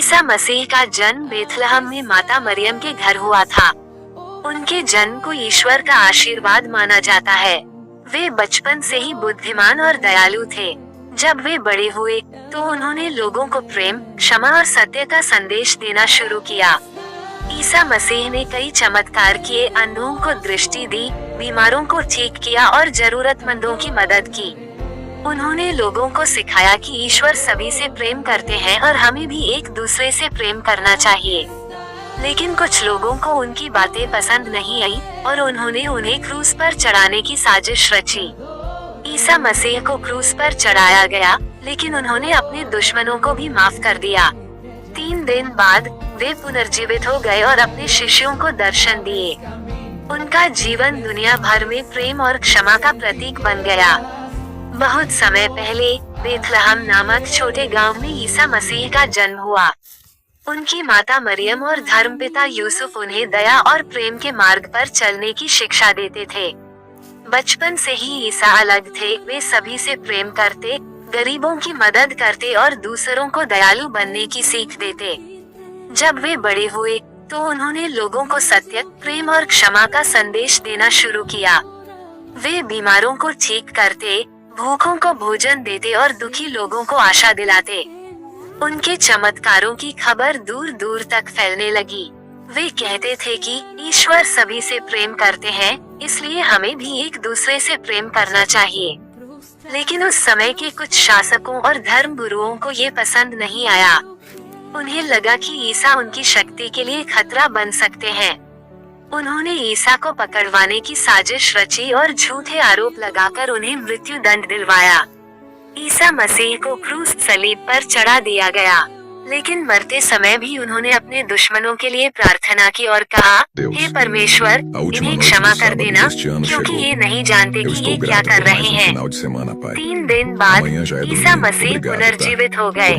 ईसा मसीह का जन्म बेथलहम में माता मरियम के घर हुआ था। उनके जन्म को ईश्वर का आशीर्वाद माना जाता है। वे बचपन से ही बुद्धिमान और दयालु थे। जब वे बड़े हुए तो उन्होंने लोगों को प्रेम, क्षमा और सत्य का संदेश देना शुरू किया। ईसा मसीह ने कई चमत्कार किए, अंधों को दृष्टि दी, बीमारों को ठीक किया और जरूरतमंदों की मदद की। उन्होंने लोगों को सिखाया कि ईश्वर सभी से प्रेम करते हैं और हमें भी एक दूसरे से प्रेम करना चाहिए। लेकिन कुछ लोगों को उनकी बातें पसंद नहीं आई और उन्होंने उन्हें क्रूस पर चढ़ाने की साजिश रची। ईसा मसीह को क्रूस पर चढ़ाया गया, लेकिन उन्होंने अपने दुश्मनों को भी माफ कर दिया। 3 दिन बाद वे पुनर्जीवित हो गए और अपने शिष्यों को दर्शन दिए। उनका जीवन दुनिया भर में प्रेम और क्षमा का प्रतीक बन गया। बहुत समय पहले बेथलहम नामक छोटे गांव में ईसा मसीह का जन्म हुआ। उनकी माता मरियम और धर्मपिता यूसुफ उन्हें दया और प्रेम के मार्ग पर चलने की शिक्षा देते थे। बचपन से ही ईसा अलग थे। वे सभी से प्रेम करते, गरीबों की मदद करते और दूसरों को दयालु बनने की सीख देते। जब वे बड़े हुए तो उन्होंने लोगों को सत्य, प्रेम और क्षमा का संदेश देना शुरू किया। वे बीमारों को ठीक करते, भूखों को भोजन देते और दुखी लोगों को आशा दिलाते। उनके चमत्कारों की खबर दूर दूर तक फैलने लगी। वे कहते थे कि ईश्वर सभी से प्रेम करते हैं, इसलिए हमें भी एक दूसरे से प्रेम करना चाहिए। लेकिन उस समय के कुछ शासकों और धर्म गुरुओं को ये पसंद नहीं आया। उन्हें लगा कि ईसा उनकी शक्ति के लिए खतरा बन सकते हैं। उन्होंने ईसा को पकड़वाने की साजिश रची और झूठे आरोप लगाकर उन्हें मृत्यु दंड दिलवाया। ईसा मसीह को क्रूस सलीब पर चढ़ा दिया गया, लेकिन मरते समय भी उन्होंने अपने दुश्मनों के लिए प्रार्थना की और कहा, हे परमेश्वर, इन्हें क्षमा कर देना, क्योंकि ये नहीं जानते कि ये क्या कर रहे हैं। 3 दिन बाद ईसा मसीह पुनर्जीवित हो गए।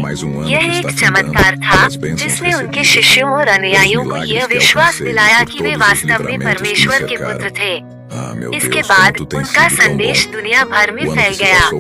यह एक चमत्कार था जिसने उनके शिष्यों और अनुयायियों को यह विश्वास दिलाया कि वे वास्तव में परमेश्वर के पुत्र थे। इसके बाद उनका संदेश दुनिया भर में फैल गया।